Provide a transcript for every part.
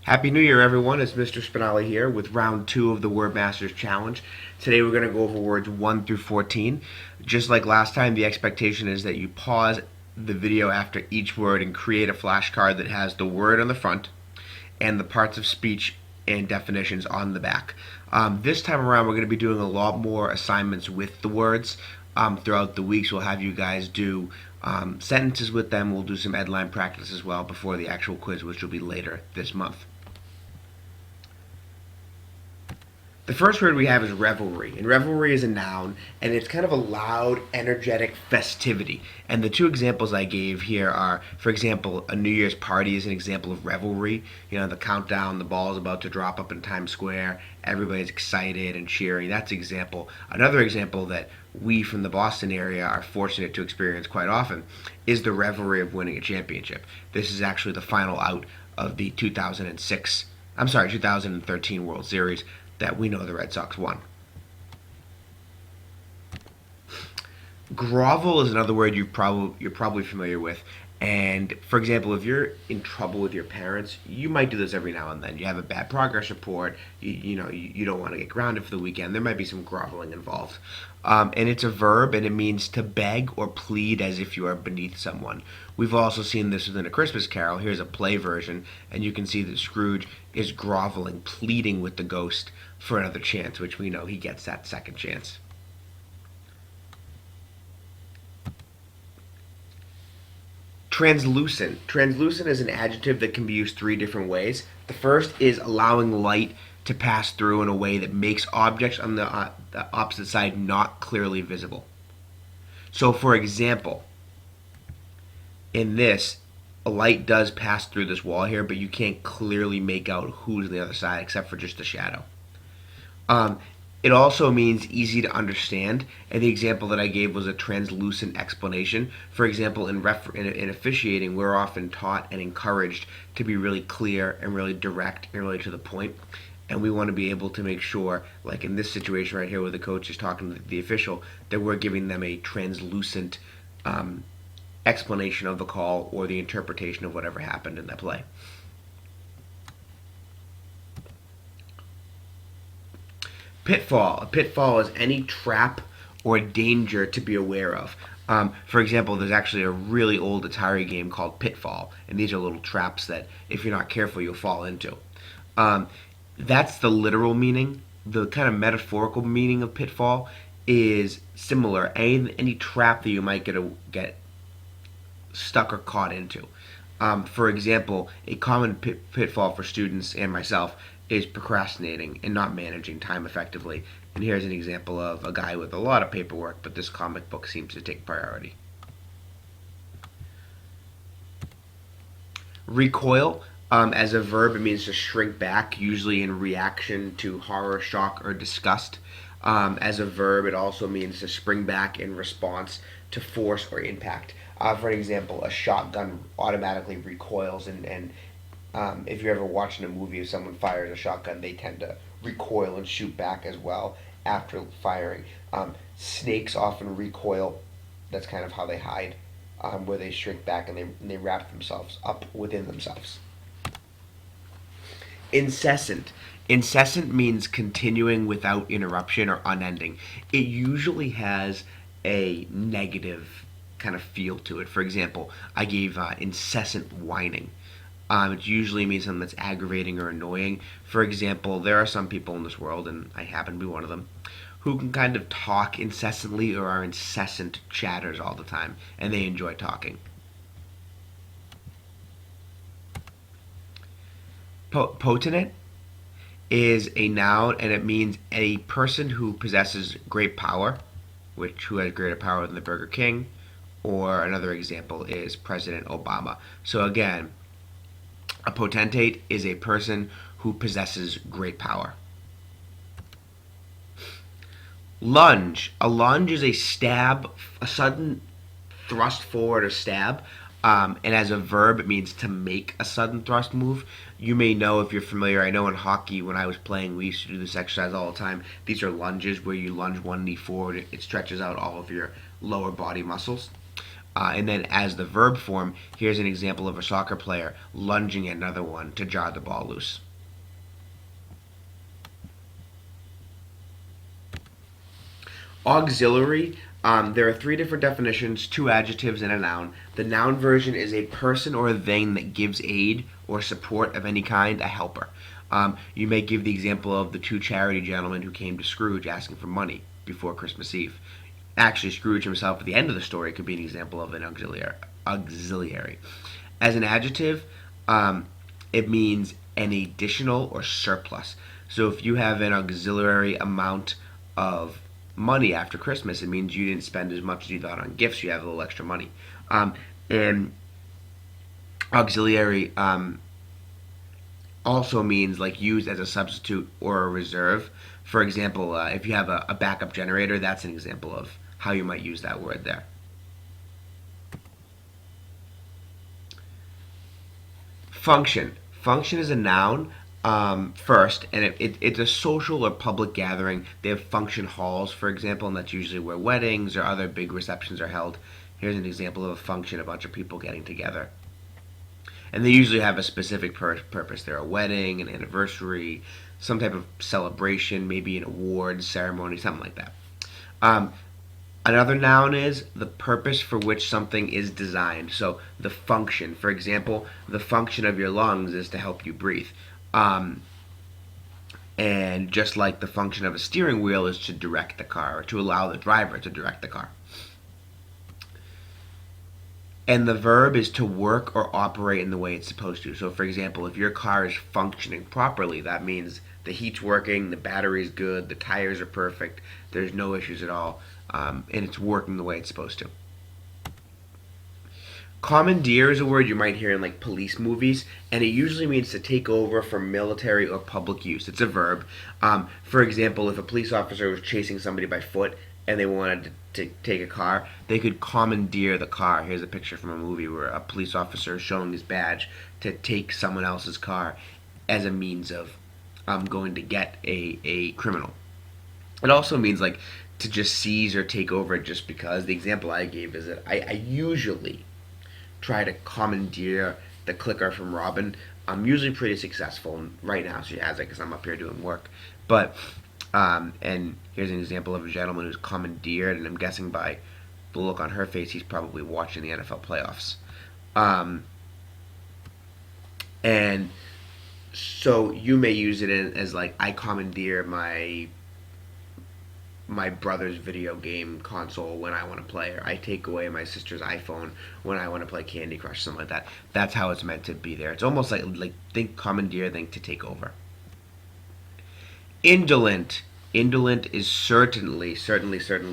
Happy New Year, everyone. It's Mr. Spinelli here with round two of the Word Masters Challenge. Today we're going to go over words 1 through 14. Just like last time, the expectation is that you pause the video after each word and create a flashcard that has the word on the front and the parts of speech and definitions on the back. This time around, we're going to be doing a lot more assignments with the words. Throughout the weeks, we'll have you guys do sentences with them. We'll do some headline practice as well before the actual quiz, which will be later this month. The first word we have is revelry, and revelry is a noun, and it's kind of a loud, energetic festivity. And the two examples I gave here are, for example, a New Year's party is an example of revelry. You know, the countdown, the ball is about to drop up in Times Square, everybody's excited and cheering. That's an example. Another example that we from the Boston area are fortunate to experience quite often is the revelry of winning a championship. This is actually the final out of the 2013 World Series that we know the Red Sox won. Grovel is another word you're probably familiar with. And for example, if you're in trouble with your parents, you might do this every now and then. You have a bad progress report. You don't want to get grounded for the weekend. There might be some groveling involved. And it's a verb, and it means to beg or plead as if you are beneath someone. We've also seen this within A Christmas Carol. Here's a play version, and you can see that Scrooge is groveling, pleading with the ghost for another chance, which we know he gets that second chance. Translucent. Translucent is an adjective that can be used three different ways. The first is allowing light to pass through in a way that makes objects on the opposite side not clearly visible. So, for example, in this, a light does pass through this wall here, but you can't clearly make out who's on the other side except for just the shadow. Um, it also means easy to understand, and the example that I gave was a translucent explanation. For example, in officiating, we're often taught and encouraged to be really clear and really direct and really to the point. And we want to be able to make sure, like in this situation right here where the coach is talking to the official, that we're giving them a translucent explanation of the call or the interpretation of whatever happened in that play. Pitfall. A pitfall is any trap or danger to be aware of. For example, there's actually a really old Atari game called Pitfall, and these are little traps that, if you're not careful, you'll fall into. That's the literal meaning. The kind of metaphorical meaning of pitfall is similar. Any trap that you might get stuck or caught into. For example, a common pitfall for students and myself is procrastinating and not managing time effectively. And here's an example of a guy with a lot of paperwork, but this comic book seems to take priority. Recoil, as a verb, it means to shrink back, usually in reaction to horror, shock, or disgust. As a verb, it also means to spring back in response to force or impact. For an example, a shotgun automatically recoils, and if you're ever watching a movie, if someone fires a shotgun, they tend to recoil and shoot back as well after firing. Snakes often recoil. That's kind of how they hide, where they shrink back and they wrap themselves up within themselves. Incessant. Incessant means continuing without interruption or unending. It usually has a negative kind of feel to it. For example, I gave incessant whining. It usually means something that's aggravating or annoying. For example, there are some people in this world, and I happen to be one of them, who can kind of talk incessantly or are incessant chatters all the time, and they enjoy talking. Potent is a noun, and it means a person who possesses great power, who has greater power than the Burger King, or another example is President Obama. So again, a potentate is a person who possesses great power. Lunge. A lunge is a stab, a sudden thrust forward or stab. And as a verb, it means to make a sudden thrust move. You may know if you're familiar. I know in hockey, when I was playing, we used to do this exercise all the time. These are lunges where you lunge one knee forward. It stretches out all of your lower body muscles. And then as the verb form, here's an example of a soccer player lunging at another one to jar the ball loose. Auxiliary, there are three different definitions, two adjectives and a noun. The noun version is a person or a thing that gives aid or support of any kind, a helper. You may give the example of the two charity gentlemen who came to Scrooge asking for money before Christmas Eve. Actually, Scrooge himself at the end of the story could be an example of an auxiliary. As an adjective, it means an additional or surplus. So if you have an auxiliary amount of money after Christmas, it means you didn't spend as much as you thought on gifts. You have a little extra money. And auxiliary also means like used as a substitute or a reserve. For example, if you have a backup generator, that's an example of how you might use that word there. Function. Function is a noun first, and it's a social or public gathering. They have function halls, for example, and that's usually where weddings or other big receptions are held. Here's an example of a function, a bunch of people getting together. And they usually have a specific purpose. They're a wedding, an anniversary, some type of celebration, maybe an award ceremony, something like that. Another noun is the purpose for which something is designed. So the function, for example, the function of your lungs is to help you breathe. And just like the function of a steering wheel is to direct the car or to allow the driver to direct the car. And the verb is to work or operate in the way it's supposed to. So, for example, if your car is functioning properly, that means the heat's working, the battery's good, the tires are perfect, there's no issues at all, and it's working the way it's supposed to. Commandeer is a word you might hear in like police movies, and it usually means to take over for military or public use. It's a verb. For example, if a police officer was chasing somebody by foot and they wanted to take a car, they could commandeer the car. Here's a picture from a movie where a police officer is showing his badge to take someone else's car as a means of going to get a criminal. It also means like to just seize or take over just because. The example I gave is that I usually try to commandeer the clicker from Robin. I'm usually pretty successful, and right now she has it because I'm up here doing work. But and here's an example of a gentleman who's commandeered, and I'm guessing by the look on her face, he's probably watching the NFL playoffs. And so you may use it as like I commandeer my brother's video game console when I want to play, or I take away my sister's iPhone when I want to play Candy Crush, something like that. That's how it's meant to be there. It's almost like think commandeer, think to take over. Indolent. Indolent is certainly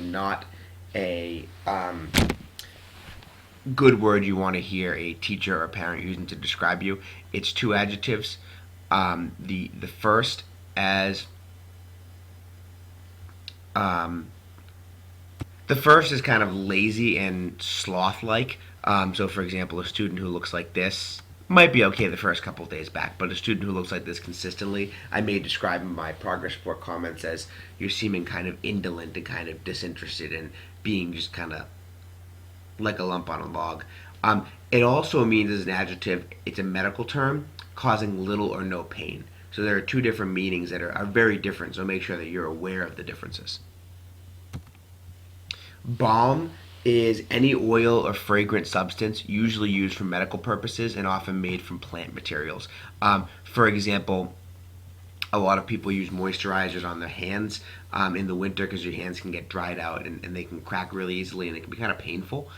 not a good word you want to hear a teacher or a parent using to describe you. It's two adjectives. The first as the first is kind of lazy and sloth-like. So, for example, a student who looks like this might be okay the first couple of days back, but a student who looks like this consistently, I may describe in my progress report comments as you're seeming kind of indolent and kind of disinterested and being just kind of like a lump on a log. It also means, as an adjective, it's a medical term, causing little or no pain. So there are two different meanings that are very different, so make sure that you're aware of the differences. Balm is any oil or fragrant substance usually used for medical purposes and often made from plant materials. For example, a lot of people use moisturizers on their hands in the winter because your hands can get dried out and they can crack really easily and it can be kind of painful.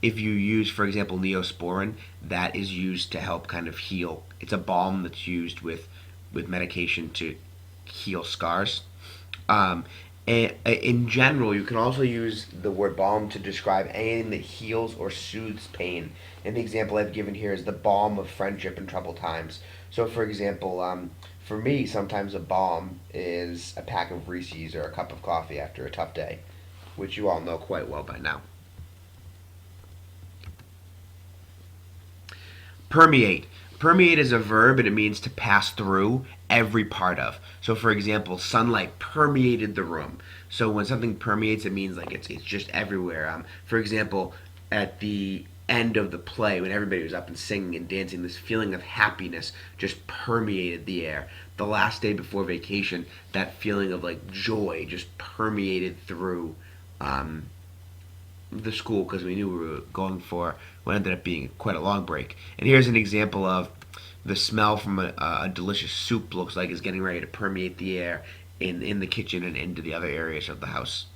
If you use, for example, Neosporin, that is used to help kind of heal. It's a balm that's used with medication to heal scars. In general, you can also use the word balm to describe anything that heals or soothes pain. And the example I've given here is the balm of friendship in troubled times. So, for example, for me, sometimes a balm is a pack of Reese's or a cup of coffee after a tough day, which you all know quite well by now. Permeate. Permeate is a verb and it means to pass through every part of. So for example, sunlight permeated the room. So when something permeates, it means like it's just everywhere. For example, at the end of the play when everybody was up and singing and dancing, this feeling of happiness just permeated the air. The last day before vacation, that feeling of like joy just permeated through um, the school because we knew we were going for what ended up being quite a long break. And here's an example of the smell from a delicious soup looks like is getting ready to permeate the air in the kitchen and into the other areas of the house.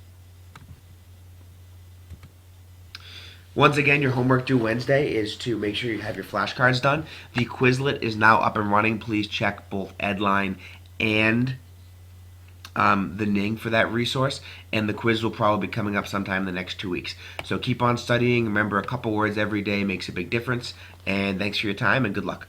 Once again, your homework due Wednesday is to make sure you have your flashcards done. The Quizlet is now up and running. Please check both Edline and the Ning for that resource, and the quiz will probably be coming up sometime in the next 2 weeks. So keep on studying. Remember, a couple words every day makes a big difference. And thanks for your time, and good luck.